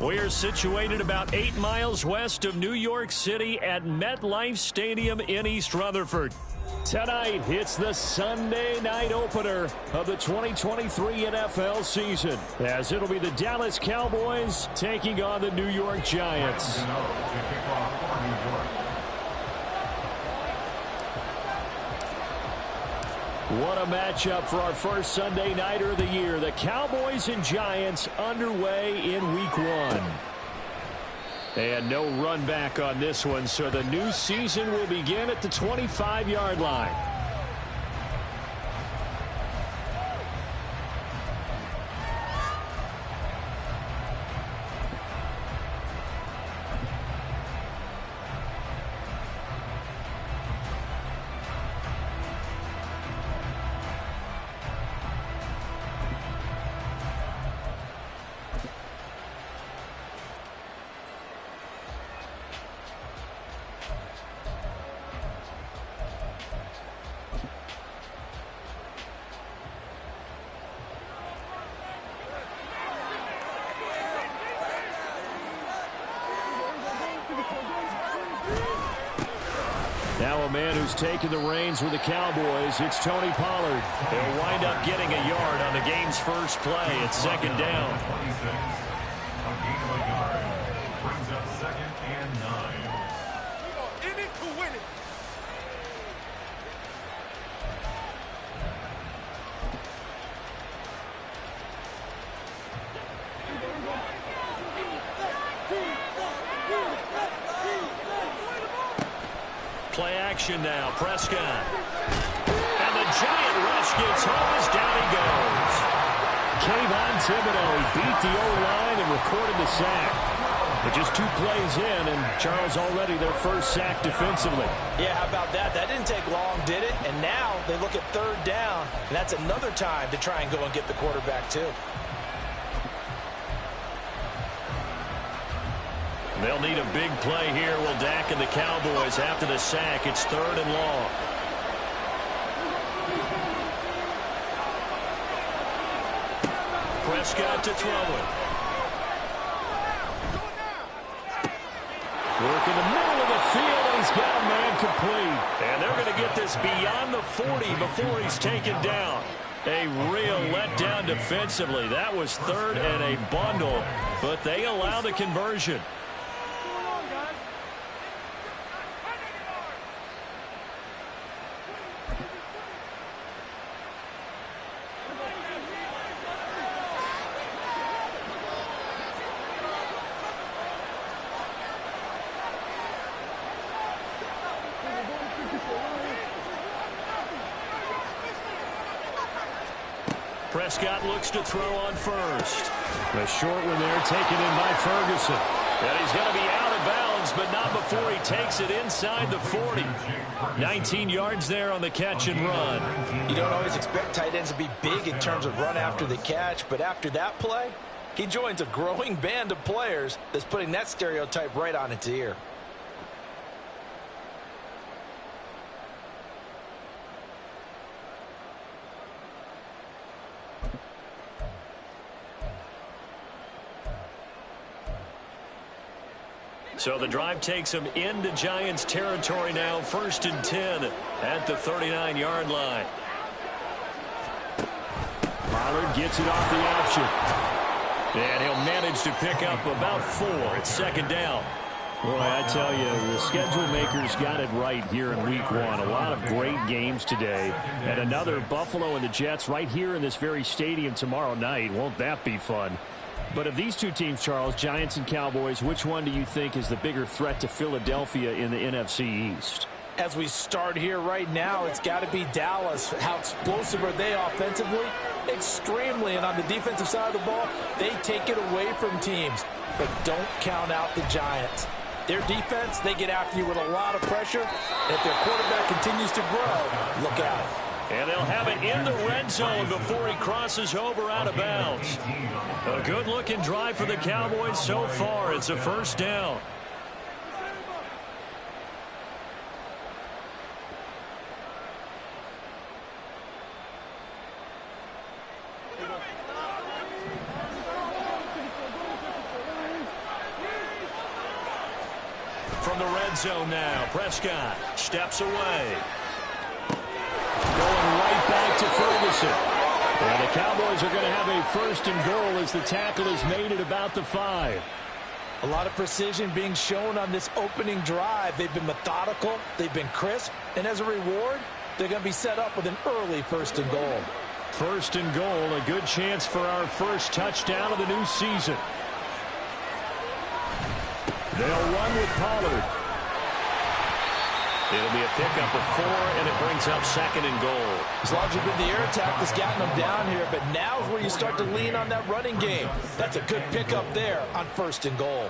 We are situated about 8 miles west of New York City at MetLife Stadium in East Rutherford. Tonight, it's the Sunday night opener of the 2023 NFL season, as it'll be the Dallas Cowboys taking on the New York Giants. What a matchup for our first Sunday nighter of the year. The Cowboys and Giants underway in Week 1. And no run back on this one, so the new season will begin at the 25-yard line. Now a man who's taken the reins with the Cowboys, it's Tony Pollard. He'll wind up getting a yard on the game's first play at second down. Brings up 2nd and 9. In it to win it. Play action now, Prescott. And the Giant rush gets home as down he goes. Kayvon Thibodeaux beat the O-line and recorded the sack. But just 2 plays in, and Charles already their first sack defensively. Yeah, how about that? That didn't take long, did it? And now they look at 3rd down, and that's another time to try and go and get the quarterback too. They'll need a big play here, will Dak and the Cowboys after the sack. It's 3rd and long. Prescott to throw it. Work in the middle of the field, and he's got a man complete. And they're going to get this beyond the 40 before he's taken down. A real letdown defensively. That was 3rd and a bundle, but they allow the conversion. Prescott looks to throw on first. The short one there taken in by Ferguson. And he's going to be out of bounds, but not before he takes it inside the 40. 19 yards there on the catch and run. You don't always expect tight ends to be big in terms of run after the catch, but after that play, he joins a growing band of players that's putting that stereotype right on its ear. So the drive takes him into Giants territory now. 1st and 10 at the 39-yard line. Pollard gets it off the option. And he'll manage to pick up about 4 at 2nd down. Boy, I tell you, the schedule makers got it right here in Week 1. A lot of great games today. And another Buffalo and the Jets right here in this very stadium tomorrow night. Won't that be fun? But of these 2 teams, Charles, Giants and Cowboys, which one do you think is the bigger threat to Philadelphia in the NFC East? As we start here right now, it's got to be Dallas. How explosive are they offensively? Extremely. And on the defensive side of the ball, they take it away from teams. But don't count out the Giants. Their defense, they get after you with a lot of pressure. If their quarterback continues to grow, look out. And they'll have it in the red zone before he crosses over out of bounds. A good-looking drive for the Cowboys so far. It's a first down. From the red zone now, Prescott steps away. Going right back to Ferguson. And the Cowboys are going to have a first and goal as the tackle is made at about the 5. A lot of precision being shown on this opening drive. They've been methodical, they've been crisp, and as a reward, they're going to be set up with an early first and goal. First and goal, a good chance for our first touchdown of the new season. They'll run with Pollard. It'll be a pickup of 4, and it brings up second and goal. As long as you've been the air attack that's gotten them down here, but now is where you start to lean on that running game. That's a good pickup there on first and goal.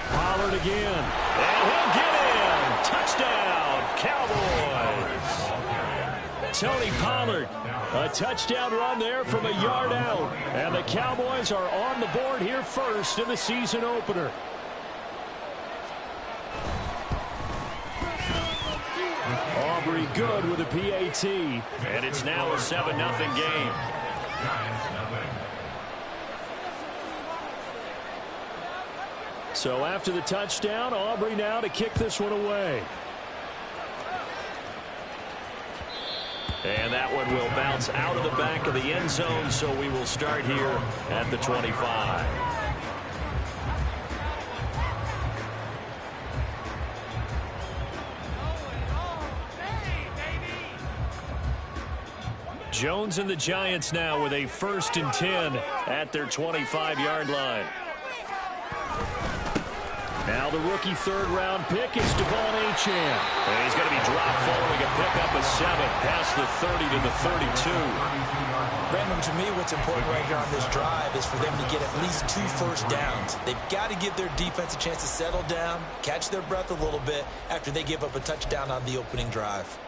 Pollard again. And he'll get in. Touchdown, Cowboys. Tony Pollard. A touchdown run there from a yard out. And the Cowboys are on the board here first in the season opener. Aubrey good with a PAT. And it's now a 7-0 game. So after the touchdown, Aubrey now to kick this one away. And that one will bounce out of the back of the end zone, so we will start here at the 25. Jones and the Giants now with a 1st and 10 at their 25-yard line. Now the rookie third-round pick is Devon Achane. And he's going to be dropped following a pickup of 7 past the 30 to the 32. Brandon, to me, what's important right here on this drive is for them to get at least 2 first downs. They've got to give their defense a chance to settle down, catch their breath a little bit after they give up a touchdown on the opening drive.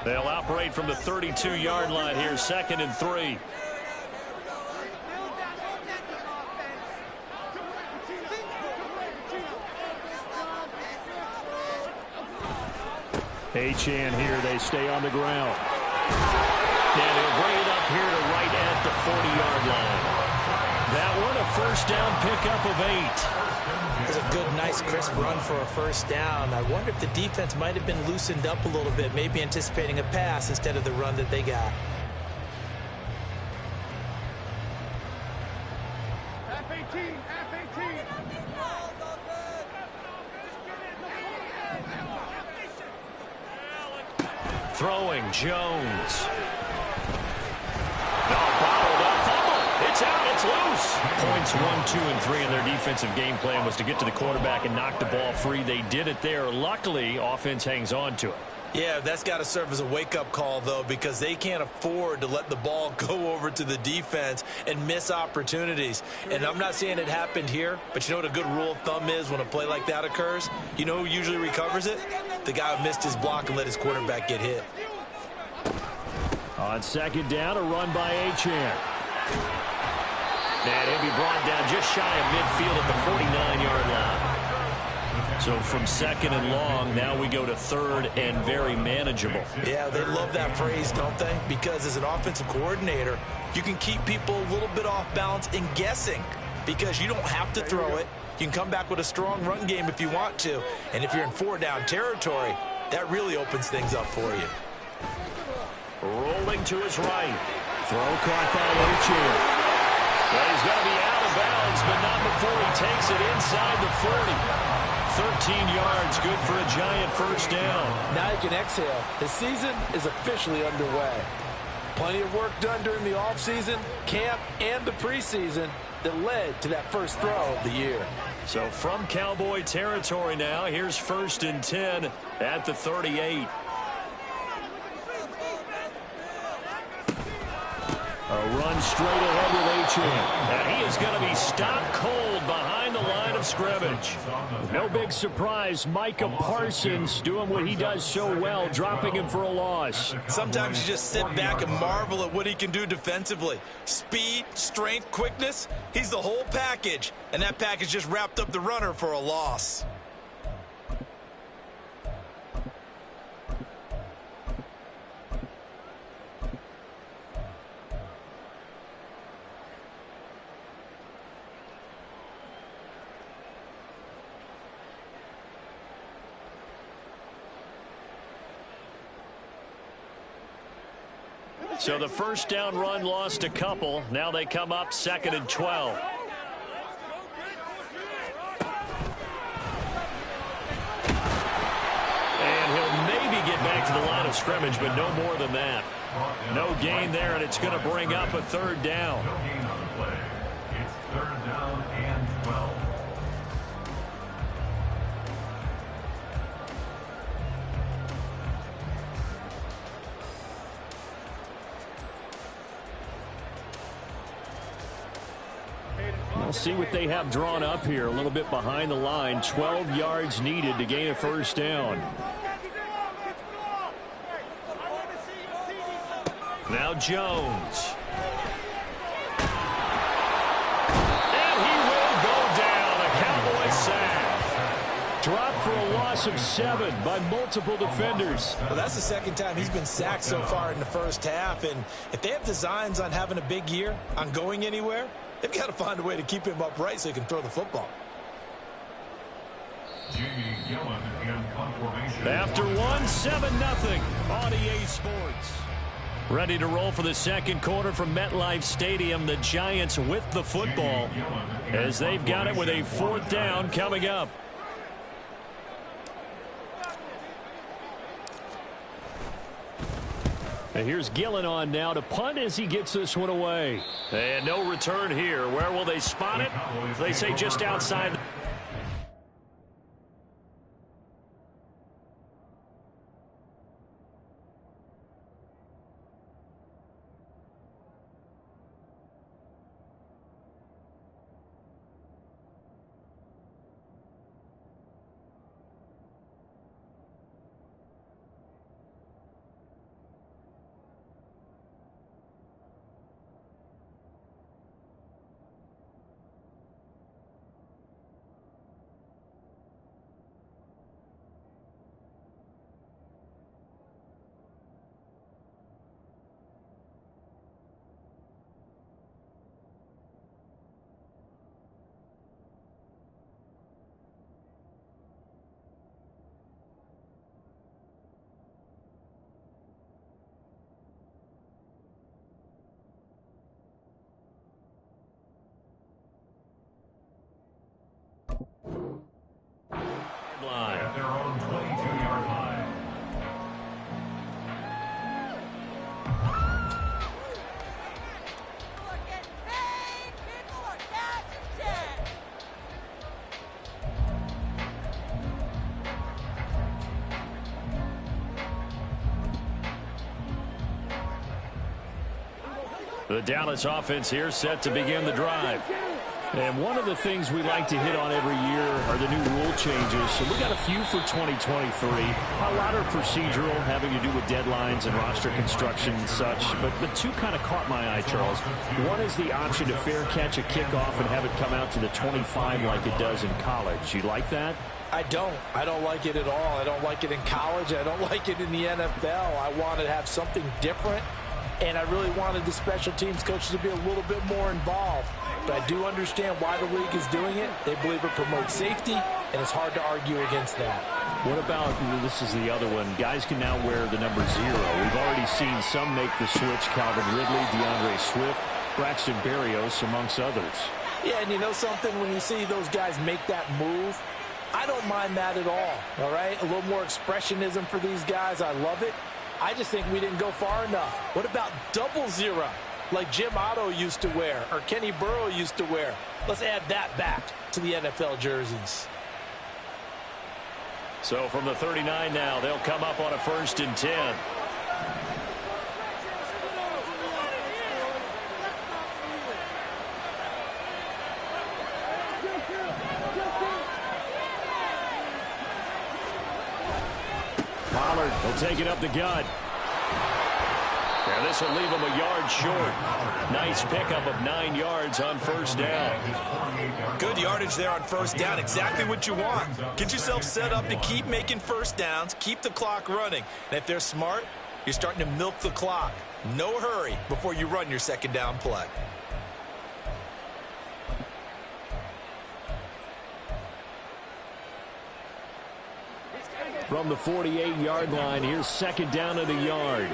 They'll operate from the 32-yard line here, 2nd and 3. Achane here, they stay on the ground. And he'll bring it up here to right at the 40-yard line. That one, a first down pickup of 8. It's a good, nice, crisp run for a first down. I wonder if the defense might have been loosened up a little bit, maybe anticipating a pass instead of the run that they got. F-18, F-18. Throwing, Jones. Bottled up, fumble. It's out, it's loose. Points 1, 2, and 3 in their defensive game plan was to get to the quarterback and knock the ball free. They did it there. Luckily, offense hangs on to it. Yeah, that's got to serve as a wake-up call, though, because they can't afford to let the ball go over to the defense and miss opportunities. And I'm not saying it happened here, but you know what a good rule of thumb is when a play like that occurs? You know who usually recovers it? The guy who missed his block and let his quarterback get hit. On 2nd down, a run by Achane. And he'll be brought down just shy of midfield at the 49-yard line. So from 2nd and long, now we go to 3rd and very manageable. Yeah, they love that phrase, don't they? Because as an offensive coordinator, you can keep people a little bit off balance and guessing because you don't have to throw it. You can come back with a strong run game if you want to. And if you're in 4-down territory, that really opens things up for you. Rolling to his right. Throw caught by Achane. Well, he's going to be out of bounds, but not before he takes it inside the 40. 13 yards, good for a Giant first down. Now you can exhale. The season is officially underway. Plenty of work done during the offseason, camp, and the preseason that led to that first throw of the year. So from Cowboy territory now, here's 1st and 10 at the 38. A run straight ahead with Achane. And he is going to be stopped cold behind the line of scrimmage. No big surprise, Micah Parsons doing what he does so well, dropping him for a loss. Sometimes you just sit back and marvel at what he can do defensively. Speed, strength, quickness, he's the whole package. And that package just wrapped up the runner for a loss. So the first down run lost a couple. Now they come up 2nd and 12. And he'll maybe get back to the line of scrimmage, but no more than that. No gain there, and it's going to bring up a 3rd down. No gain on the play. It's 3rd down and 12. We'll see what they have drawn up here. A little bit behind the line. 12 yards needed to gain a 1st down. Now Jones. And he will go down. A Cowboy sack. Dropped for a loss of 7 by multiple defenders. Well, that's the 2nd time he's been sacked so far in the first half. And if they have designs on having a big year, on going anywhere, they've got to find a way to keep him upright so he can throw the football. Jamie Gillen in conformation. After 1, 7-0 on EA Sports. Ready to roll for the 2nd quarter from MetLife Stadium. The Giants with the football as they've got it with a 4th down coming up. And here's Gillen on now to punt as he gets this one away. And no return here. Where will they spot it? They say just outside. At their own 22-yard line. The Dallas offense here set to begin the drive. And one of the things we like to hit on every year are the new rule changes. So we got a few for 2023. A lot are procedural, having to do with deadlines and roster construction and such. But the two kind of caught my eye, Charles. One is the option to fair catch a kickoff and have it come out to the 25 like it does in college. You like that? I don't like it at all. I don't like it in college. I don't like it in the NFL. I want to have something different. And I really wanted the special teams coaches to be a little bit more involved. But I do understand why the league is doing it. They believe it promotes safety, and it's hard to argue against that. What about, this is the other one, guys can now wear the number 0. We've already seen some make the switch, Calvin Ridley, DeAndre Swift, Braxton Berrios, amongst others. Yeah, and you know something? When you see those guys make that move, I don't mind that at all right? A little more expressionism for these guys. I love it. I just think we didn't go far enough. What about double zero, like Jim Otto used to wear or Kenny Burrow used to wear? Let's add that back to the NFL jerseys. So from the 39 now, they'll come up on a 1st and 10. Pollard will take it up the gut. And this will leave him a yard short. Nice pickup of 9 yards on 1st down. Good yardage there on 1st down. Exactly what you want. Get yourself set up to keep making 1st downs, keep the clock running. And if they're smart, you're starting to milk the clock. No hurry before you run your 2nd down play. From the 48-yard line, here's 2nd down at a yard.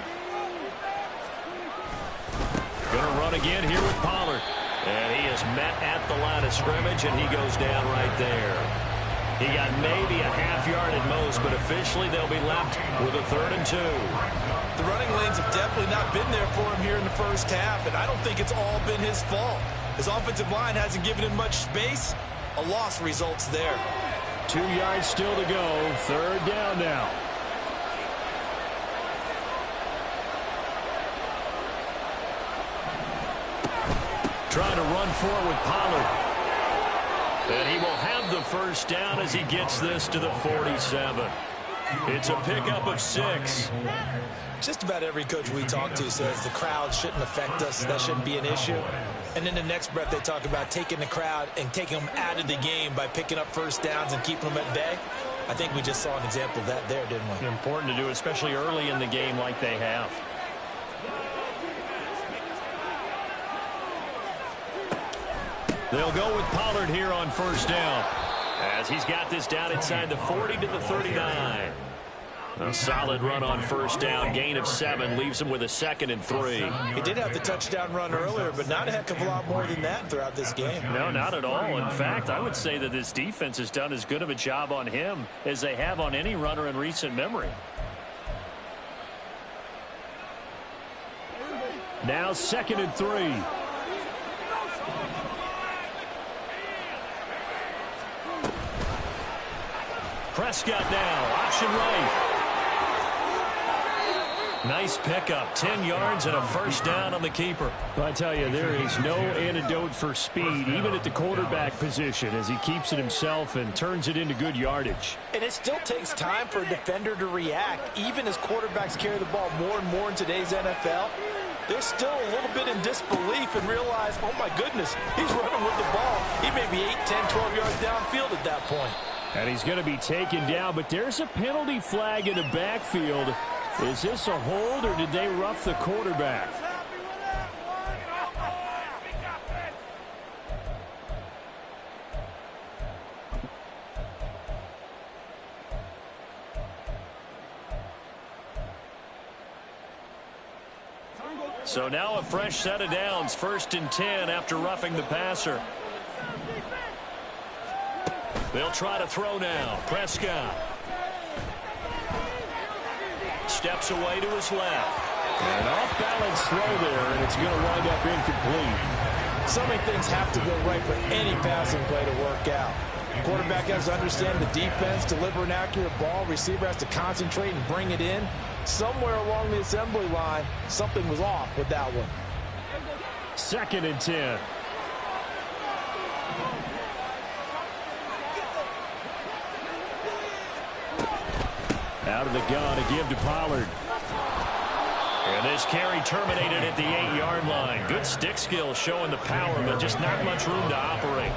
Going to run again here with Pollard. And he is met at the line of scrimmage, and he goes down right there. He got maybe a half yard at most, but officially they'll be left with a 3rd and 2. The running lanes have definitely not been there for him here in the 1st half, and I don't think it's all been his fault. His offensive line hasn't given him much space. A loss results there. 2 yards still to go. 3rd down now. Trying to run forward with Pollard. And he will have the 1st down as he gets this to the 47. It's a pickup of 6. Just about every coach we talk to says the crowd shouldn't affect us. That shouldn't be an issue. And in the next breath, they talk about taking the crowd and taking them out of the game by picking up 1st downs and keeping them at bay. I think we just saw an example of that there, didn't we? Important to do, especially early in the game like they have. They'll go with Pollard here on 1st down, as he's got this down inside the 40 to the 39. A solid run on 1st down, gain of 7, leaves him with a 2nd and 3. He did have the touchdown run earlier, but not a heck of a lot more than that throughout this game. No, not at all. In fact, I would say that this defense has done as good of a job on him as they have on any runner in recent memory. Now 2nd and 3. Prescott now, option right. Nice pickup, 10 yards and a 1st down on the keeper. I tell you, there is no antidote for speed, even at the quarterback position, as he keeps it himself and turns it into good yardage. And it still takes time for a defender to react, even as quarterbacks carry the ball more and more in today's NFL. They're still a little bit in disbelief and realize, oh my goodness, he's running with the ball. He may be 8, 10, 12 yards downfield at that point. And he's going to be taken down, but there's a penalty flag in the backfield. Is this a hold, or did they rough the quarterback? So now a fresh set of downs, 1st and 10 after roughing the passer. They'll try to throw now. Prescott steps away to his left. An off-balance throw there, and it's going to wind up incomplete. So many things have to go right for any passing play to work out. Quarterback has to understand the defense, deliver an accurate ball. Receiver has to concentrate and bring it in. Somewhere along the assembly line, something was off with that one. 2nd and 10. Out of the gun, a give to Pollard. And this carry terminated at the 8-yard line. Good stick skill showing the power, but just not much room to operate.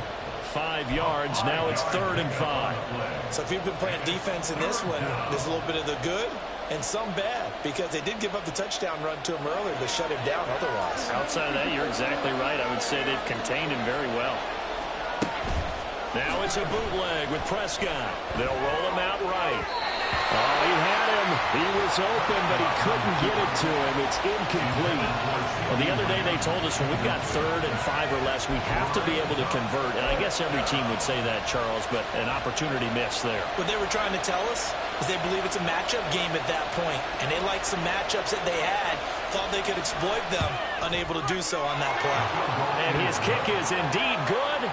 5 yards, now it's 3rd and 5. So if you've been playing defense in this one, there's a little bit of the good and some bad, because they did give up the touchdown run to him earlier, but shut him down otherwise. Outside of that, you're exactly right. I would say they've contained him very well. Now it's a bootleg with Prescott. They'll roll him out right. Oh, he had him. He was open, but he couldn't get it to him. It's incomplete. Well, the other day they told us when we've got 3rd and 5 or less, we have to be able to convert. And I guess every team would say that, Charles, but an opportunity missed there. What they were trying to tell us is they believe it's a matchup game at that point. And they liked some matchups that they had, thought they could exploit them, unable to do so on that play. And his kick is indeed good.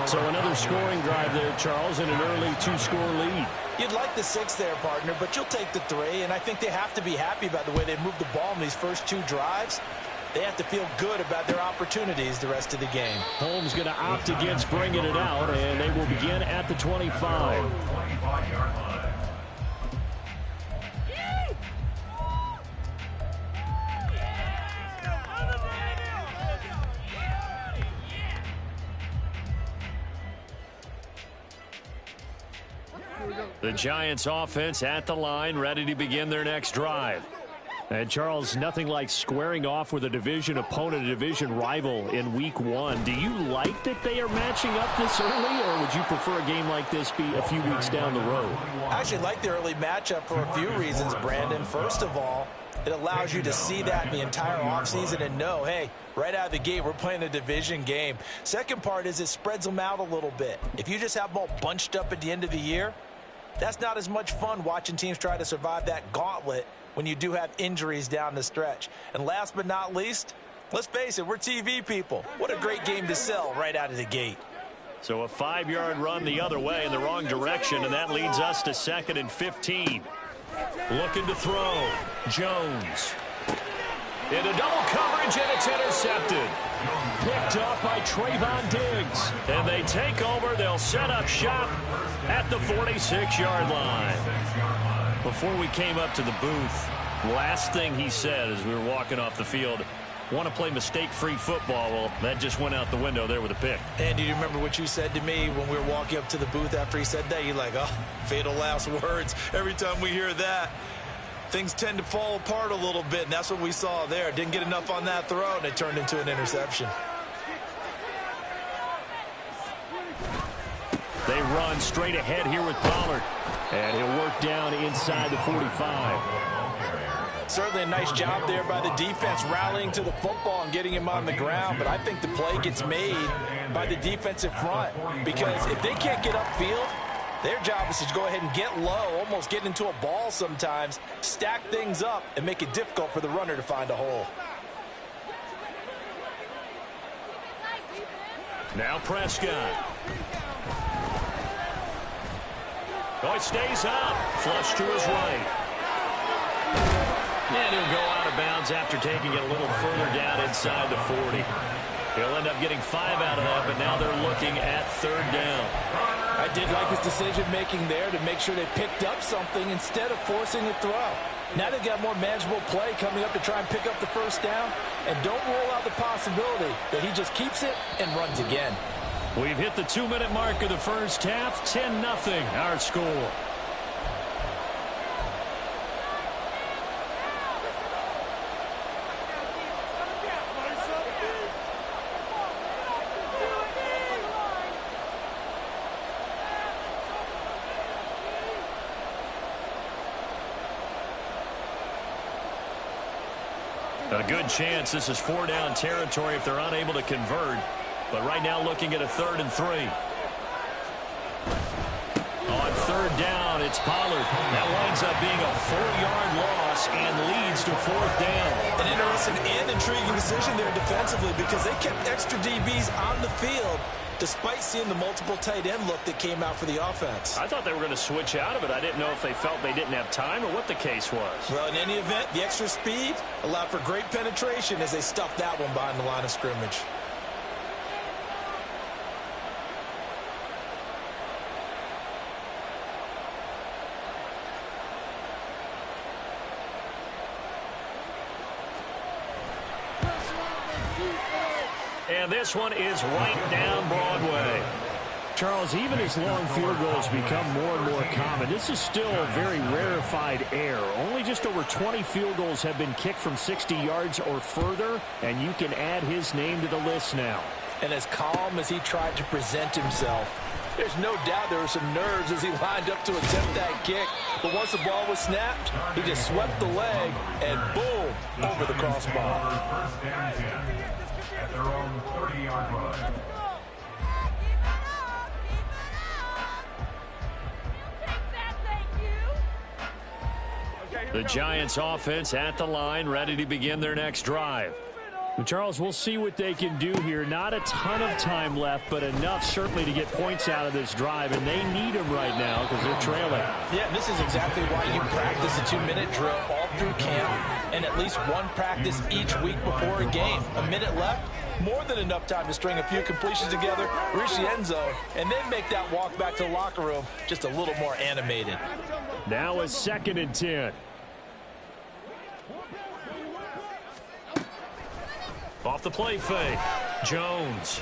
So another scoring drive there, Charles, and an early 2-score lead. You'd like the 6 there, partner, but you'll take the 3, and I think they have to be happy about the way they moved the ball in these first 2 drives. They have to feel good about their opportunities the rest of the game. Holmes going to opt against bringing it out, and they will begin at the 25. 25-yard line. The Giants offense at the line, ready to begin their next drive. And Charles, nothing like squaring off with a division opponent, a division rival in week 1. Do you like that they are matching up this early, or would you prefer a game like this be a few weeks down the road? I actually like the early matchup for a few reasons, Brandon. First of all, it allows you to see that in the entire offseason and know, hey, right out of the gate, we're playing a division game. Second part is it spreads them out a little bit. If you just have them all bunched up at the end of the year, that's not as much fun watching teams try to survive that gauntlet when you do have injuries down the stretch. And last but not least, let's face it, we're TV people. What a great game to sell right out of the gate. So a 5-yard run the other way in the wrong direction, and that leads us to 2nd and 15. Looking to throw. Jones. Into double coverage, and it's intercepted. Picked up by Trayvon Diggs. And they take over. They'll set up shop at the 46-yard line. Before we came up to the booth, last thing he said as we were walking off the field, want to play mistake-free football. Well, that just went out the window there with a pick. And do you remember what you said to me when we were walking up to the booth after he said that? You're like, oh, fatal last words. Every time we hear that, things tend to fall apart a little bit, and that's what we saw there. Didn't get enough on that throw, and it turned into an interception. They run straight ahead here with Pollard. And he'll work down inside the 45. Certainly a nice job there by the defense rallying to the football and getting him on the ground. But I think the play gets made by the defensive front. Because if they can't get upfield, their job is to go ahead and get low, almost get into a ball sometimes, stack things up, and make it difficult for the runner to find a hole. Now Prescott. Oh, it stays up. Flush to his right. And he'll go out of bounds after taking it a little further down inside the 40. He'll end up getting 5 out of that, but now they're looking at 3rd down. I did like his decision-making there to make sure they picked up something instead of forcing a throw. Now they've got more manageable play coming up to try and pick up the 1st down. And don't rule out the possibility that he just keeps it and runs again. We've hit the 2-minute mark of the first half. 10-0 our score. A good chance this is 4-down territory if they're unable to convert. But right now looking at a 3rd and 3. On 3rd down, it's Pollard. That winds up being a 4-yard loss and leads to 4th down. An interesting and intriguing decision there defensively because they kept extra DBs on the field despite seeing the multiple tight end look that came out for the offense. I thought they were going to switch out of it. I didn't know if they felt they didn't have time or what the case was. Well, in any event, the extra speed allowed for great penetration as they stuffed that one behind the line of scrimmage. And this one is right down Broadway. Charles, even as long field goals become more and more common, this is still a very rarefied air. Only just over 20 field goals have been kicked from 60 yards or further, and you can add his name to the list now. And as calm as he tried to present himself, There's no doubt there were some nerves as he lined up to attempt that kick. But once the ball was snapped, he just swept the leg and boom, over the crossbar. First and 10 at their own 30-yard line. The Giants offense at the line, ready to begin their next drive. Charles, we'll see what they can do here. Not a ton of time left, but enough certainly to get points out of this drive, and they need them right now because they're trailing. Yeah, this is exactly why you practice a 2-minute drill all through camp and at least one practice each week before a game. A minute left, more than enough time to string a few completions together, reach the end zone, and then make that walk back to the locker room just a little more animated. Now a 2nd and 10. Off the play fake, Jones.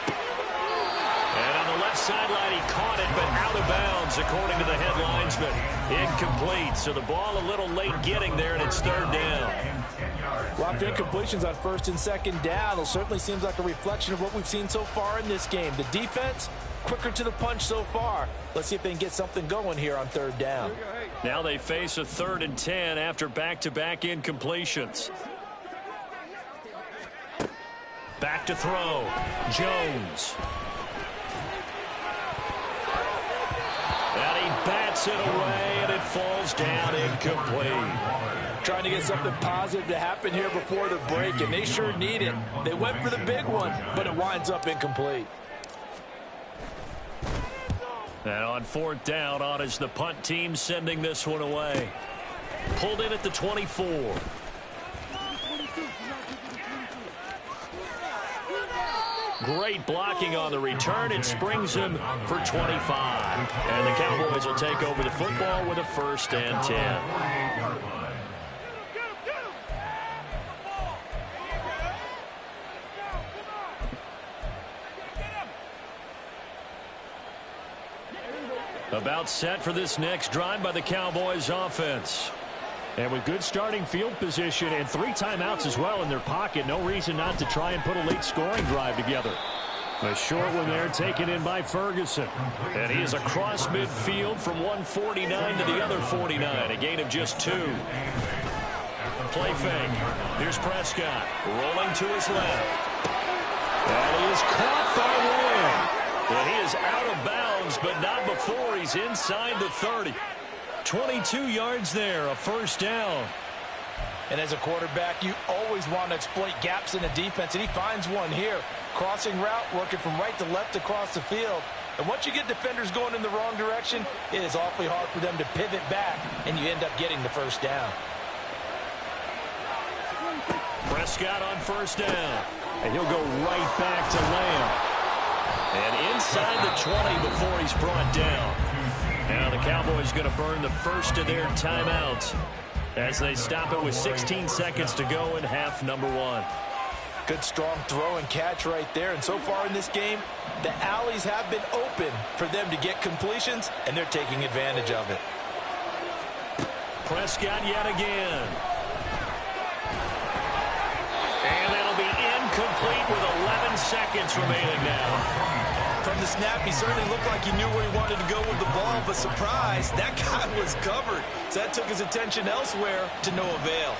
And on the left sideline, he caught it, but out of bounds, according to the head linesman. Incomplete, so the ball a little late getting there, and it's 3rd down. Lots of incompletions on 1st and 2nd down. It certainly seems like a reflection of what we've seen so far in this game. The defense, quicker to the punch so far. Let's see if they can get something going here on 3rd down. Now they face a 3rd and 10 after back-to-back incompletions. Back to throw, Jones. And he bats it away, and it falls down incomplete. Trying to get something positive to happen here before the break, and they sure need it. They went for the big one, but it winds up incomplete. And on 4th down, on is the punt team sending this one away. Pulled in at the 24. Great blocking on the return. It springs him for 25. And the Cowboys will take over the football with a 1st and 10. About set for this next drive by the Cowboys offense. And with good starting field position and 3 timeouts as well in their pocket, no reason not to try and put a late scoring drive together. A short one there taken in by Ferguson. And he is across midfield from 149 to the other 49, a gain of just 2. Play fake. Here's Prescott rolling to his left. And he is caught by Lamb. And he is out of bounds, but not before he's inside the 30. 22 yards there, a 1st down. And as a quarterback, you always want to exploit gaps in the defense, and he finds one here. Crossing route, working from right to left across the field. And once you get defenders going in the wrong direction, it is awfully hard for them to pivot back, and you end up getting the 1st down. Prescott on 1st down. And he'll go right back to Lamb. And inside the 20 before he's brought down. Now the Cowboys going to burn the first of their timeouts as they stop it with 16 seconds to go in half number 1. Good strong throw and catch right there. And so far in this game, the alleys have been open for them to get completions, and they're taking advantage of it. Prescott yet again. And that'll be incomplete with 11 seconds remaining now. From the snap, he certainly looked like he knew where he wanted to go with the ball, but surprise, that guy was covered. So that took his attention elsewhere to no avail.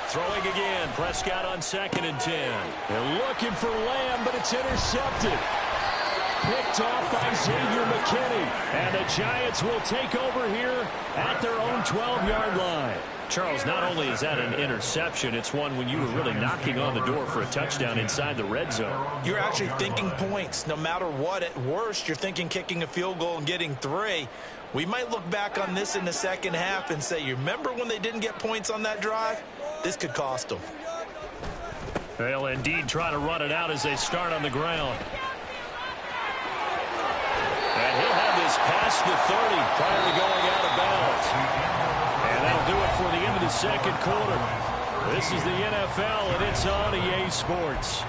Throwing again, Prescott on 2nd and 10. They're looking for Lamb, but it's intercepted. Picked off by Xavier McKinney. And the Giants will take over here at their own 12-yard line. Charles, not only is that an interception, it's one when you were really knocking on the door for a touchdown inside the red zone. You're actually thinking points. No matter what, at worst, you're thinking kicking a field goal and getting 3. We might look back on this in the second half and say, you remember when they didn't get points on that drive? This could cost them. They'll indeed try to run it out as they start on the ground. And he'll have this past the 30 prior to going out of bounds. And that'll do it for the end of the 2nd quarter. This is the NFL, and it's on EA Sports.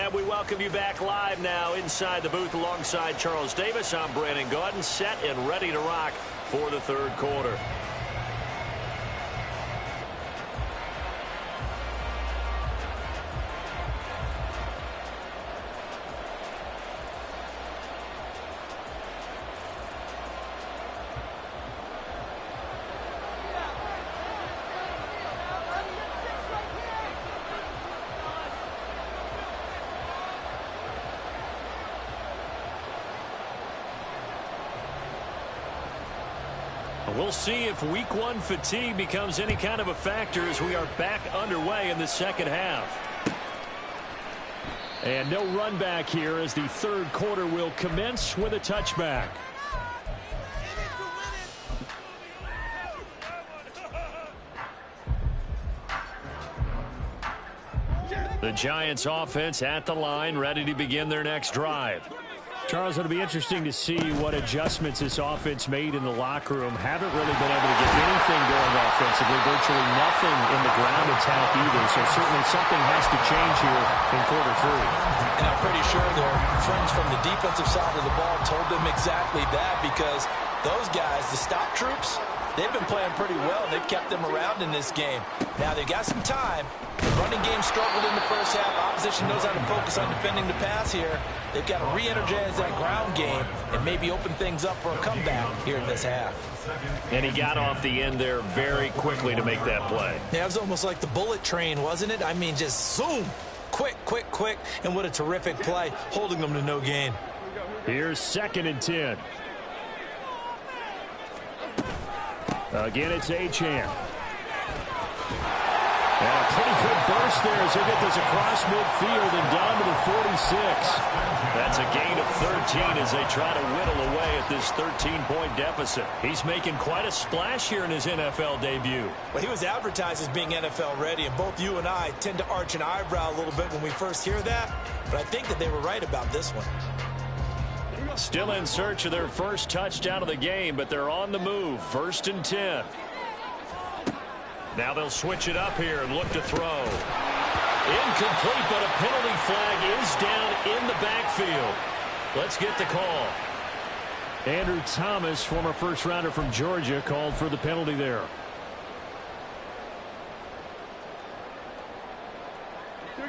And we welcome you back live now inside the booth alongside Charles Davis. I'm Brandon Gaudin, set and ready to rock for the third quarter. We'll see if week one fatigue becomes any kind of a factor as we are back underway in the second half. And no run back here as the third quarter will commence with a touchback. The Giants offense at the line, ready to begin their next drive. Charles, it'll be interesting to see what adjustments this offense made in the locker room. Haven't really been able to get anything going offensively, virtually nothing in the ground attack either. So certainly something has to change here in quarter three. And I'm pretty sure their friends from the defensive side of the ball told them exactly that, because those guys, the stop troops, they've been playing pretty well. They've kept them around in this game. Now they've got some time. The running game struggled in the first half. Opposition knows how to focus on defending the pass here. They've got to re-energize that ground game and maybe open things up for a comeback here in this half. And he got off the end there very quickly to make that play. Yeah, it was almost like the bullet train, wasn't it? I mean, just zoom. Quick, quick, quick. And what a terrific play, holding them to no gain. Here's 2nd and 10. Again, it's Achane. And a pretty good burst there as they get this across midfield and down to the 46. That's a gain of 13 as they try to whittle away at this 13-point deficit. He's making quite a splash here in his NFL debut. Well, he was advertised as being NFL ready, and both you and I tend to arch an eyebrow a little bit when we first hear that, but I think that they were right about this one. Still in search of their first touchdown of the game, but they're on the move. 1st and 10. Now they'll switch it up here and look to throw. Incomplete, but a penalty flag is down in the backfield. Let's get the call. Andrew Thomas, former first-rounder from Georgia, called for the penalty there.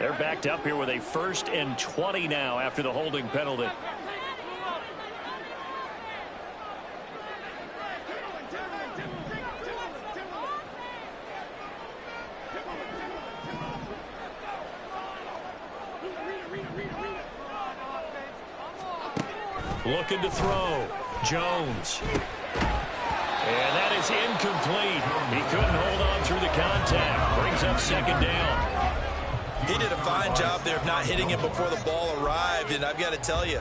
They're backed up here with a 1st and 20 now after the holding penalty. Looking to throw. Jones. And that is incomplete. He couldn't hold on through the contact. Brings up 2nd down. He did a fine job there of not hitting him before the ball arrived, and I've got to tell you,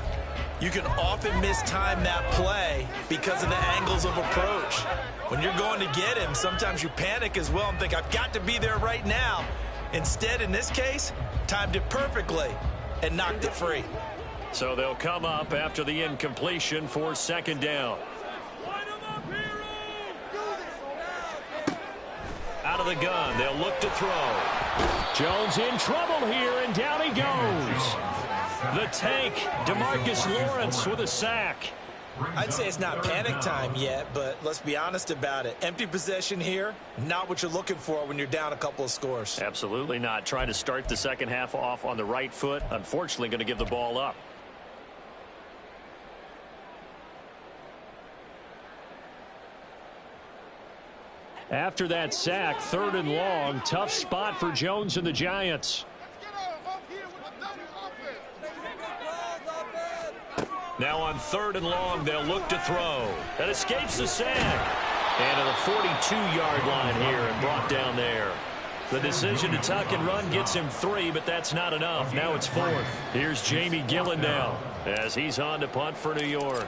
you can often mistime that play because of the angles of approach. When you're going to get him, sometimes you panic as well and think, I've got to be there right now. Instead, in this case, timed it perfectly and knocked it free. So they'll come up after the incompletion for 2nd down. Out of the gun, they'll look to throw. Jones in trouble here, and down he goes. The tank, DeMarcus Lawrence with a sack. I'd say it's not panic time yet, but let's be honest about it. Empty possession here, not what you're looking for when you're down a couple of scores. Absolutely not. Trying to start the second half off on the right foot. Unfortunately, going to give the ball up. After that sack, 3rd and long, tough spot for Jones and the Giants. Now on 3rd and long, they'll look to throw. That escapes the sack. And to the 42-yard line here and brought down there. The decision to tuck and run gets him 3, but that's not enough. Now it's 4th. Here's Jamie Gillen now as he's on to punt for New York.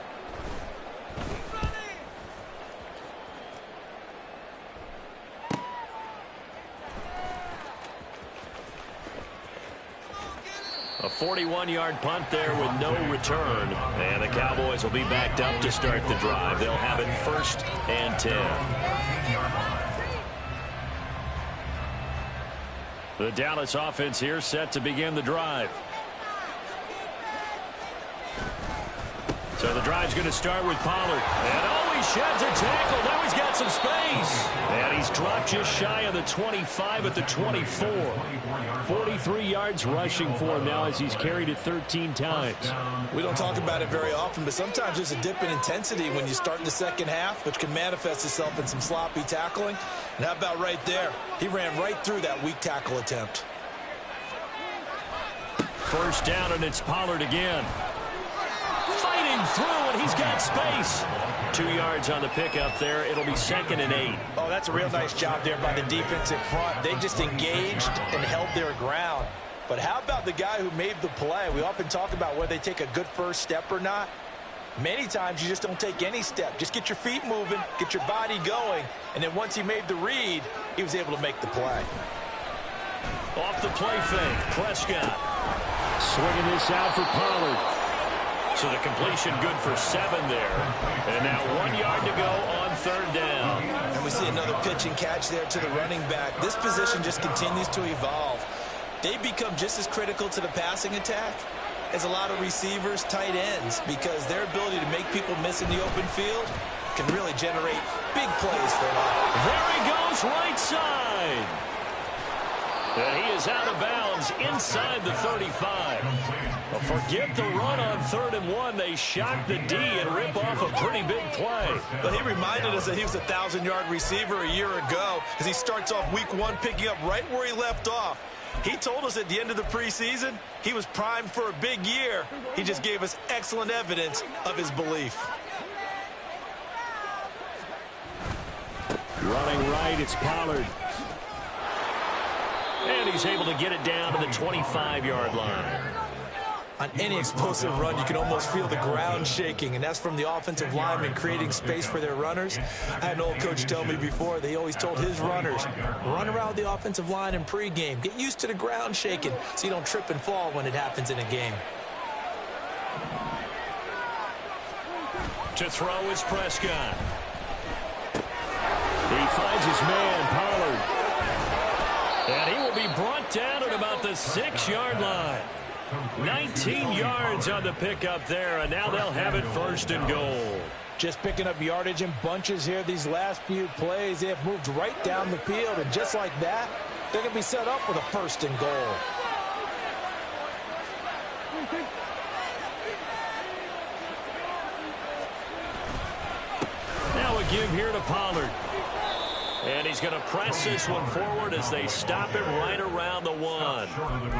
A 41-yard punt there with no return. And the Cowboys will be backed up to start the drive. They'll have it 1st and 10. The Dallas offense here set to begin the drive. So the drive's going to start with Pollard. And oh, he sheds a tackle. Now he's got some space. And he's dropped just shy of the 25 at the 24. 43 yards rushing for him now as he's carried it 13 times. We don't talk about it very often, but sometimes there's a dip in intensity when you start in the second half, which can manifest itself in some sloppy tackling. And how about right there? He ran right through that weak tackle attempt. First down, and it's Pollard again. Fighting through, and he's got space. 2 yards on the pickup there. It'll be 2nd and 8. Oh, that's a real nice job there by the defensive front. They just engaged and held their ground. But how about the guy who made the play? We often talk about whether they take a good first step or not. Many times you just don't take any step. Just get your feet moving, get your body going, and then once he made the read, he was able to make the play. Off the play fake, Prescott. Swinging this out for Pollard. So the completion good for 7 there. And now 1 yard to go on 3rd down. And we see another pitch and catch there to the running back. This position just continues to evolve. They become just as critical to the passing attack as a lot of receivers, tight ends, because their ability to make people miss in the open field can really generate big plays for them. There he goes, right side. And he is out of bounds inside the 35. Well, forget the run on 3rd and 1. They shock the D and rip off a pretty big play. But he reminded us that he was a 1,000-yard receiver a year ago as he starts off week 1 picking up right where he left off. He told us at the end of the preseason he was primed for a big year. He just gave us excellent evidence of his belief. Running right, it's Pollard. And he's able to get it down to the 25-yard line. On any explosive run, you can almost feel the ground shaking, and that's from the offensive linemen creating space for their runners. I had an old coach tell me before, they always told his runners, run around the offensive line in pregame. Get used to the ground shaking so you don't trip and fall when it happens in a game. To throw is Prescott. He finds his man, Pollard. And he will be brought down at about the 6-yard line. 19 yards on the pickup there, and now they'll have it 1st and goal. Just picking up yardage in bunches here these last few plays. They have moved right down the field, and just like that, they're going to be set up with a 1st and goal. Now a give here to Pollard. And he's going to press this one forward as they stop it right around the 1.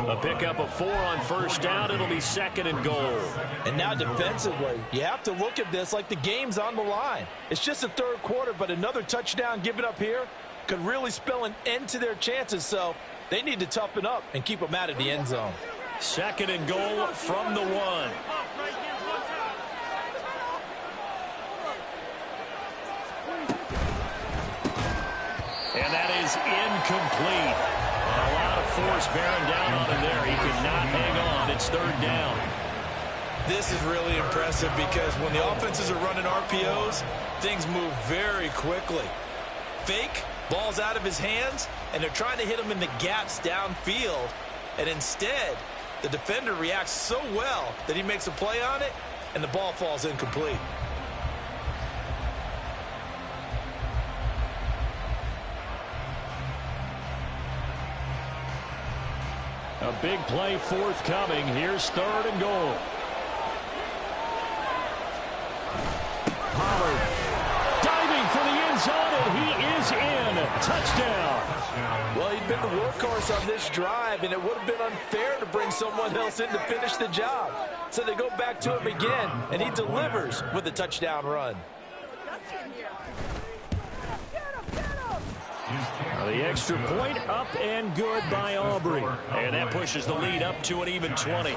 A pickup of 4 on 1st down. It'll be 2nd and goal. And now defensively, you have to look at this like the game's on the line. It's just the 3rd quarter, but another touchdown given up here could really spell an end to their chances. So they need to toughen up and keep them out of the end zone. 2nd and goal from the 1. And that is incomplete. A lot of force bearing down on him there. He could not hang on. It's 3rd down. This is really impressive because when the offenses are running RPOs, things move very quickly. Fake, ball's out of his hands, and they're trying to hit him in the gaps downfield. And instead, the defender reacts so well that he makes a play on it, and the ball falls incomplete. A big play forthcoming. Here's 3rd and goal. Pollard diving for the end zone, and he is in. Touchdown. Well, he'd been the workhorse on this drive, and it would have been unfair to bring someone else in to finish the job. So they go back to him again, and he delivers with a touchdown run. The extra point up and good by Aubrey. And that pushes the lead up to an even 20.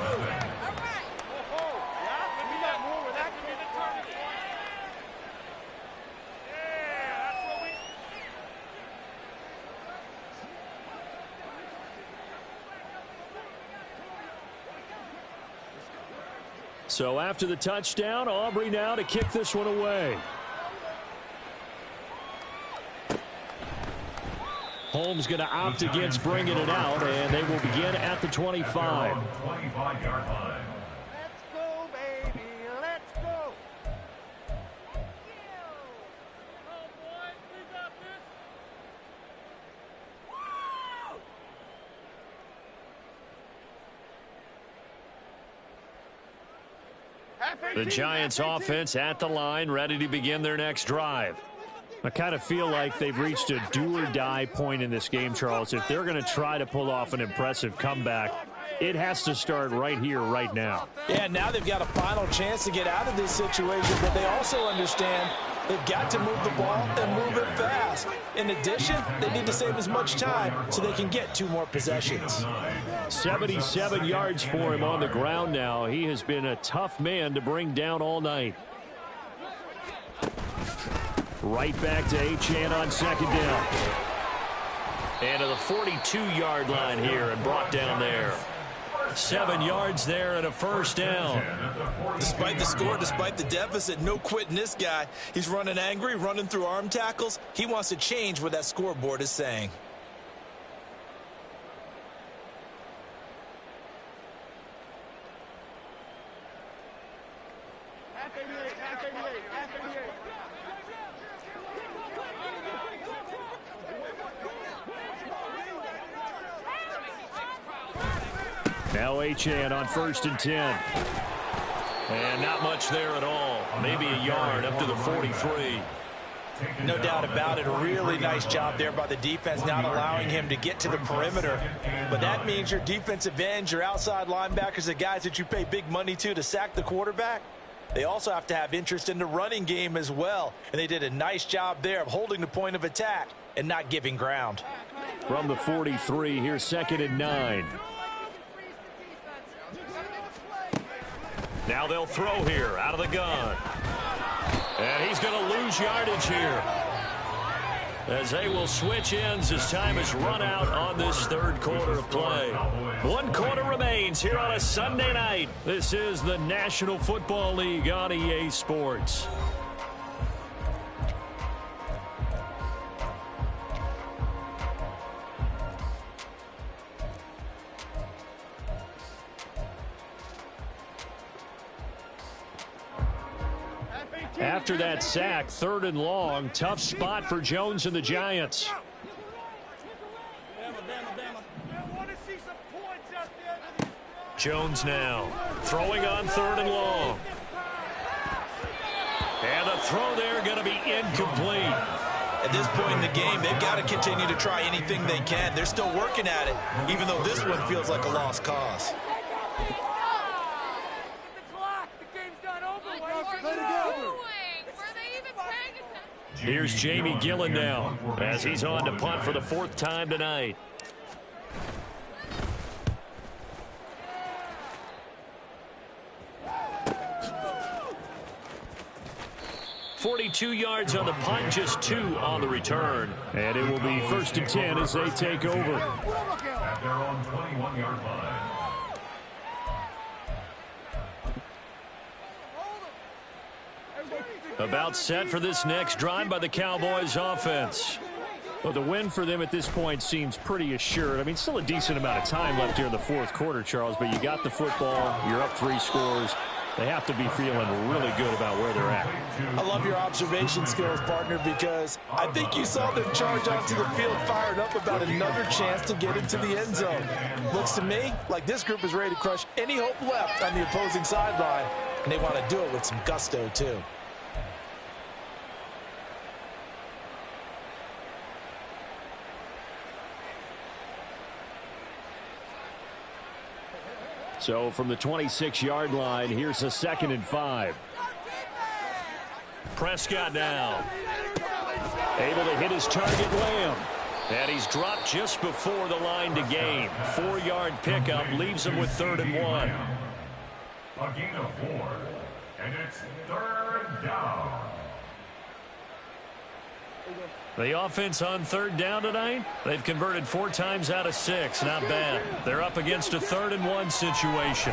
So after the touchdown, Aubrey now to kick this one away. Holmes going to opt against bringing it out, and they will begin at the 25. Let's go, baby, let's go. The Giants offense at the line, ready to begin their next drive. I kind of feel like they've reached a do-or-die point in this game, Charles. If they're going to try to pull off an impressive comeback, it has to start right here, right now. Yeah, now they've got a final chance to get out of this situation, but they also understand they've got to move the ball and move it fast. In addition, they need to save as much time so they can get 2 more possessions. 77 yards for him on the ground now. He has been a tough man to bring down all night. Right back to Achane on second down. And to the 42-yard line here and brought down there. 7 yards there and a first down. Despite the score, despite the deficit, no quitting this guy. He's running angry, running through arm tackles. He wants to change what that scoreboard is saying. Now Achane on 1st and 10. And not much there at all. Maybe a yard up to the 43. No doubt about it. A really nice job there by the defense, not allowing him to get to the perimeter. But that means your defensive ends, your outside linebackers, the guys that you pay big money to sack the quarterback, they also have to have interest in the running game as well. And they did a nice job there of holding the point of attack and not giving ground. From the 43, here's 2nd and 9. Now they'll throw here out of the gun. And he's going to lose yardage here, as they will switch ends as time has run out on this 3rd quarter of play. 1 quarter remains here on a Sunday night. This is the National Football League on EA Sports. After that sack, 3rd and long, tough spot for Jones and the Giants. Jones now throwing on 3rd and long. And the throw there going to be incomplete. At this point in the game, they've got to continue to try anything they can. They're still working at it, even though this one feels like a lost cause. Here's Jamie Gillen now, as he's on to punt for the 4th time tonight. .42 yards on the punt, just 2 on the return. And it will be 1st and 10 as they take over. At their own 21-yard line. About set for this next drive by the Cowboys offense. Well, the win for them at this point seems pretty assured. I mean, still a decent amount of time left here in the 4th quarter, Charles, but you got the football, you're up 3 scores. They have to be feeling really good about where they're at. I love your observation skills, partner, because I think you saw them charge onto the field fired up about another chance to get into the end zone. Looks to me like this group is ready to crush any hope left on the opposing sideline, and they want to do it with some gusto, too. So from the 26-yard line, here's a 2nd and 5. Prescott now. Able to hit his target, Lamb. And he's dropped just before the line to gain. 4-yard pickup leaves him with 3rd and 1. A gain of 4, and it's 3rd down. The offense on 3rd down tonight, they've converted 4 times out of 6. Not bad. They're up against a 3rd and 1 situation.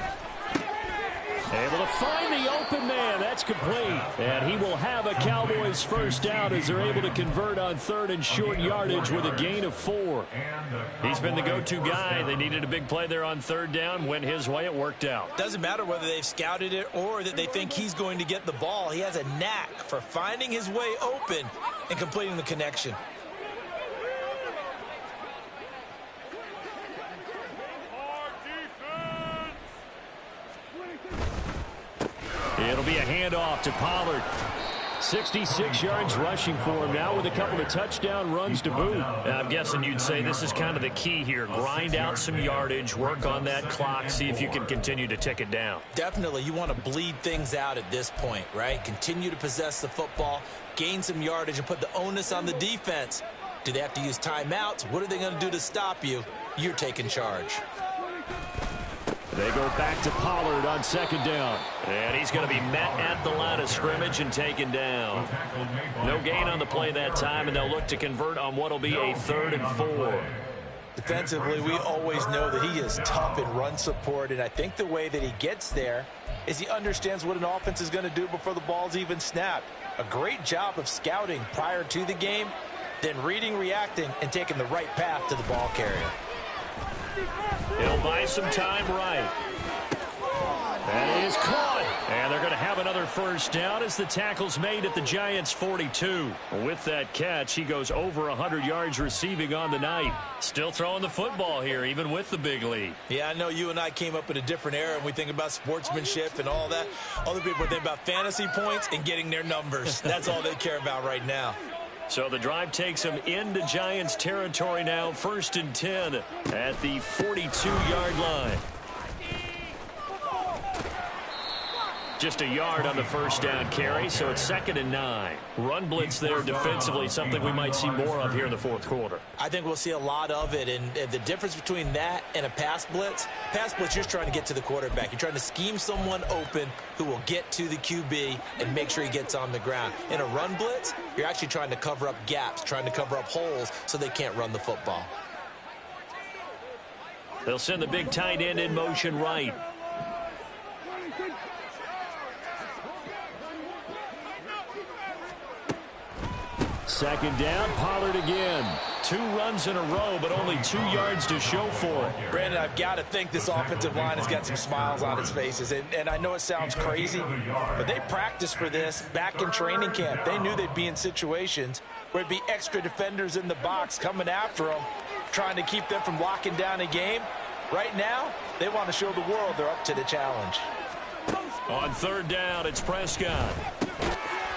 Able to find the open man. That's complete. And he will have a Cowboys first down as they're able to convert on 3rd and short yardage with a gain of 4. He's been the go-to guy. They needed a big play there on 3rd down. Went his way. It worked out. Doesn't matter whether they've scouted it or that they think he's going to get the ball. He has a knack for finding his way open and completing the connection. It'll handoff to Pollard. 66 yards rushing for him now with a couple of touchdown runs to boot. I'm guessing you'd say this is kind of the key here. Grind out some yardage, work on that clock, see if you can continue to tick it down. Definitely, you want to bleed things out at this point, right? Continue to possess the football, gain some yardage, and put the onus on the defense. Do they have to use timeouts? What are they going to do to stop you? You're taking charge. They go back to Pollard on second down. And he's going to be met at the line of scrimmage and taken down. No gain on the play that time, and they'll look to convert on what will be a 3rd and 4. Defensively, we always know that he is tough in run support, and I think the way that he gets there is he understands what an offense is going to do before the ball's even snapped. A great job of scouting prior to the game, then reading, reacting, and taking the right path to the ball carrier. He'll buy some time right. That is caught. And they're going to have another first down as the tackle's made at the Giants' 42. With that catch, he goes over 100 yards receiving on the night. Still throwing the football here, even with the big lead. Yeah, I know you and I came up in a different era, and we think about sportsmanship and all that. Other people think about fantasy points and getting their numbers. That's all they care about right now. So the drive takes them into Giants territory now, 1st and 10 at the 42-yard line. Just a yard on the first down carry, so it's 2nd and 9. Run blitz there defensively, something we might see more of here in the 4th quarter. I think we'll see a lot of it, and the difference between that and a pass blitz, you're just trying to get to the quarterback. You're trying to scheme someone open who will get to the QB and make sure he gets on the ground. In a run blitz, you're actually trying to cover up gaps, trying to cover up holes so they can't run the football. They'll send the big tight end in motion right. Second down, Pollard again. 2 runs in a row, but only 2 yards to show for it. Brandon, I've got to think this offensive line has got some smiles on its faces. And I know it sounds crazy, but they practiced for this back in training camp. They knew they'd be in situations where it'd be extra defenders in the box coming after them, trying to keep them from locking down a game. Right now, they want to show the world they're up to the challenge. On 3rd down, it's Prescott.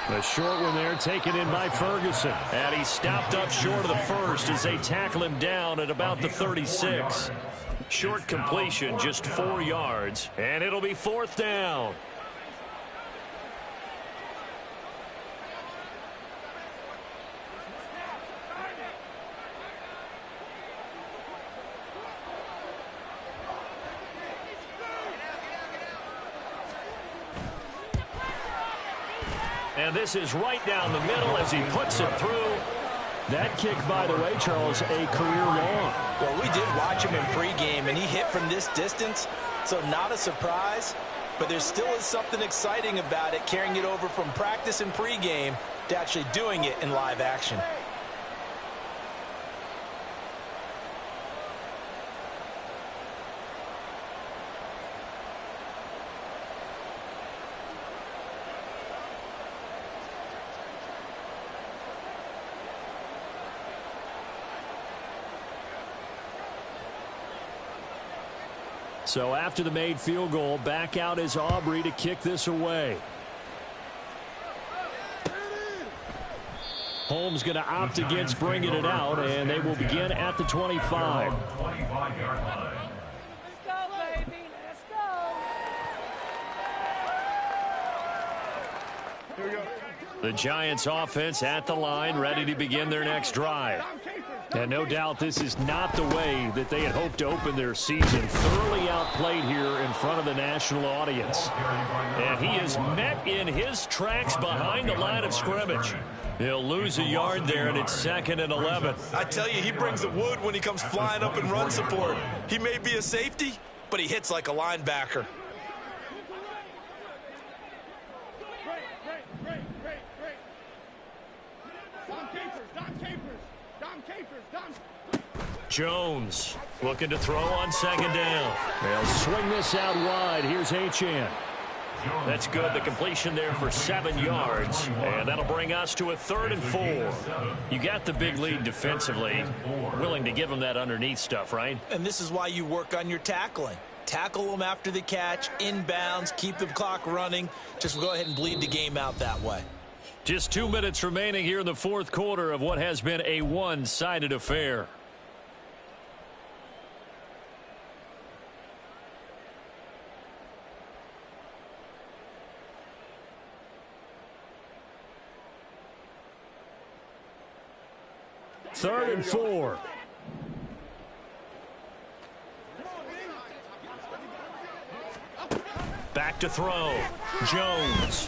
The short one there taken in by Ferguson. And he stopped up short of the first as they tackle him down at about the 36. Short completion, just 4 yards. And it'll be 4th down. And this is right down the middle as he puts it through. That kick, by the way, Charles, a career long. Well, we did watch him in pregame, and he hit from this distance, so not a surprise. But there still is something exciting about it, carrying it over from practice and pregame to actually doing it in live action. So after the made field goal, back out is Aubrey to kick this away. Holmes going to opt against bringing it out, and they will begin at the 25. Let's go, baby. Let's go. Here we go. The Giants offense at the line, ready to begin their next drive. And no doubt this is not the way that they had hoped to open their season. Thoroughly outplayed here in front of the national audience. And he is met in his tracks behind the line of scrimmage. He'll lose a yard there, and it's 2nd and 11. I tell you, he brings the wood when he comes flying up in run support. He may be a safety, but he hits like a linebacker. Jones looking to throw on 2nd down. They'll swing this out wide. Here's Achane. That's good. The completion there for 7 yards. And that'll bring us to a 3rd and 4. You got the big lead defensively. Willing to give them that underneath stuff, right? And this is why you work on your tackling. Tackle them after the catch, inbounds, keep the clock running. Just go ahead and bleed the game out that way. Just 2 minutes remaining here in the 4th quarter of what has been a one-sided affair. Third and 4. Back to throw. Jones.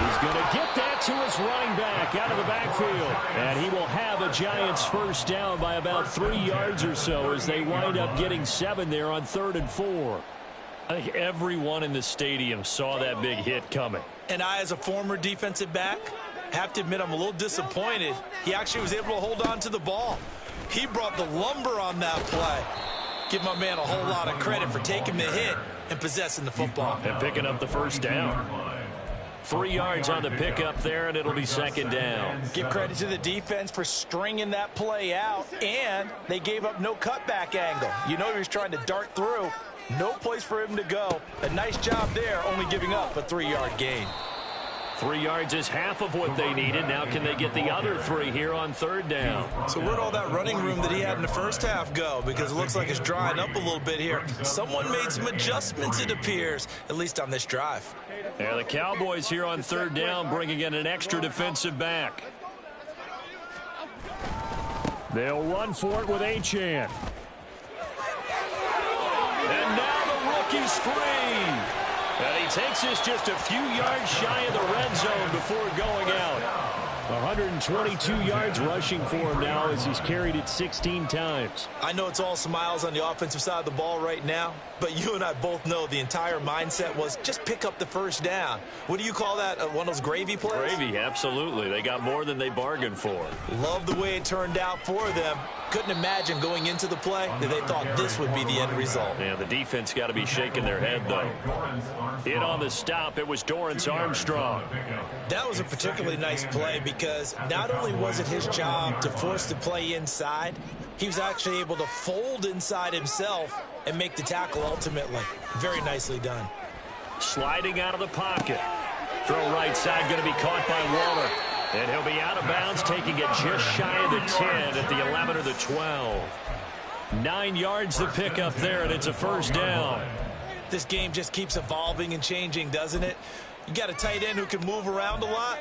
He's going to get that to his running back out of the backfield. And he will have a Giants first down by about 3 yards or so as they wind up getting 7 there on 3rd and 4. I think everyone in the stadium saw that big hit coming. And I, as a former defensive back, have to admit I'm a little disappointed. He actually was able to hold on to the ball. He brought the lumber on that play. Give my man a whole lot of credit for taking the hit and possessing the football. And picking up the first down. 3 yards on the pickup there, and it'll be 2nd down. Give credit to the defense for stringing that play out, and they gave up no cutback angle. You know he was trying to dart through. No place for him to go. A nice job there, only giving up a 3-yard gain. 3 yards is half of what they needed. Now can they get the other 3 here on 3rd down? So where'd all that running room that he had in the first half go? Because it looks like it's drying up a little bit here. Someone made some adjustments, it appears, at least on this drive. Yeah, the Cowboys here on 3rd down bringing in an extra defensive back. They'll run for it with Achane. And now the rookie's free. And he takes this just a few yards shy of the red zone before going out. 122 yards rushing for him now as he's carried it 16 times. I know it's all smiles on the offensive side of the ball right now, but you and I both know the entire mindset was just pick up the first down. What do you call that? One of those gravy plays? Gravy, absolutely. They got more than they bargained for. Love the way it turned out for them. Couldn't imagine going into the play that they thought this would be the end result. Yeah, the defense got to be shaking their head, though. In on the stop, it was Dorrance Armstrong. That was a particularly nice play because not only was it his job to force the play inside, he was actually able to fold inside himself and make the tackle ultimately. Very nicely done. Sliding out of the pocket. Throw right side, going to be caught by Waller. And he'll be out of bounds, taking it just shy of the 10 at the 11 or the 12. 9 yards to pick up there, and it's a first down. This game just keeps evolving and changing, doesn't it? You got a tight end who can move around a lot.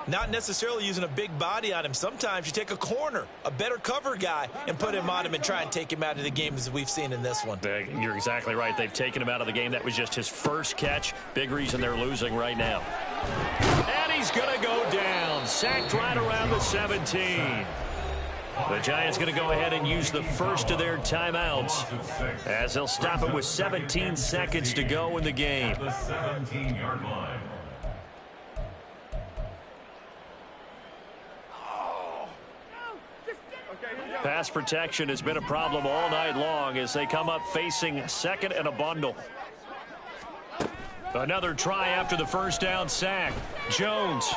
Not necessarily using a big body on him. Sometimes you take a corner, a better cover guy, and put him on him and try and take him out of the game as we've seen in this one. You're exactly right. They've taken him out of the game. That was just his first catch. Big reason they're losing right now. And he's going to go down. Sacked right around the 17. The Giants going to go ahead and use the first of their timeouts as they'll stop it with 17 seconds to go in the game. The 17-yard line. Pass protection has been a problem all night long as they come up facing second and a bundle. Another try after the first down sack. Jones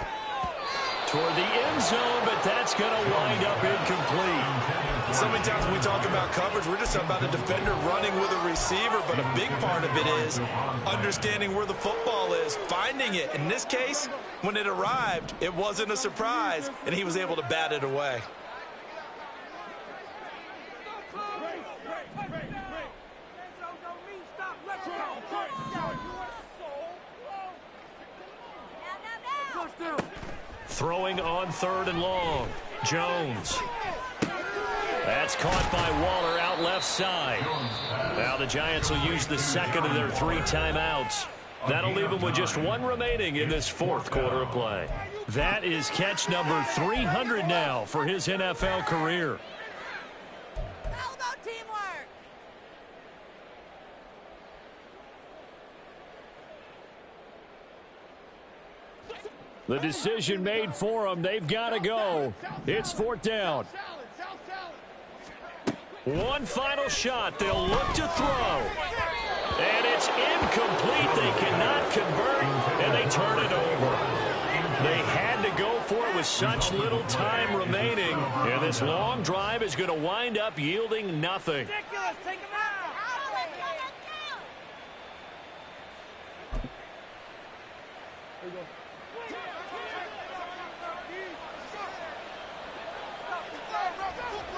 toward the end zone, but that's going to wind up incomplete. So many times when we talk about coverage, we're just about a defender running with a receiver, but a big part of it is understanding where the football is, finding it. In this case, when it arrived, it wasn't a surprise, and he was able to bat it away. Throwing on third and long. Jones. That's caught by Waller out left side. Now the Giants will use the second of their 3 timeouts. That'll leave them with just 1 remaining in this 4th quarter of play. That is catch number 300 now for his NFL career. How about teamwork? The decision made for them. They've got to go. It's 4th down. One final shot. They'll look to throw. And it's incomplete. They cannot convert, and they turn it over. They had to go for it with such little time remaining. And this long drive is going to wind up yielding nothing. Ridiculous. Take him out.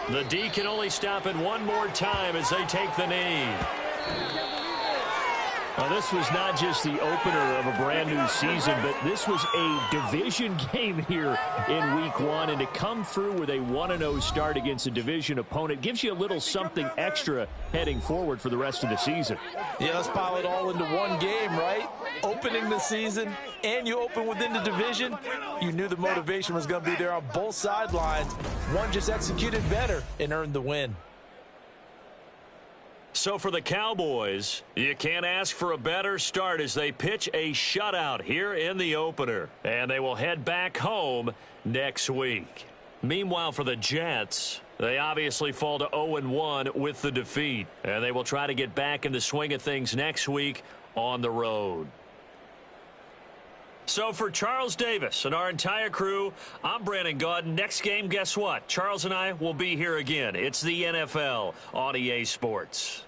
The D can only stop it one more time as they take the knee. Now, this was not just the opener of a brand new season, but this was a division game here in week one. And to come through with a 1-0 start against a division opponent gives you a little something extra heading forward for the rest of the season. Yeah, let's pile it all into one game, right? Opening the season, and you open within the division. You knew the motivation was going to be there on both sidelines. One just executed better and earned the win. So for the Cowboys, you can't ask for a better start as they pitch a shutout here in the opener. And they will head back home next week. Meanwhile, for the Jets, they obviously fall to 0-1 with the defeat. And they will try to get back in the swing of things next week on the road. So for Charles Davis and our entire crew, I'm Brandon Gaudin. Next game, guess what? Charles and I will be here again. It's the NFL on EA Sports.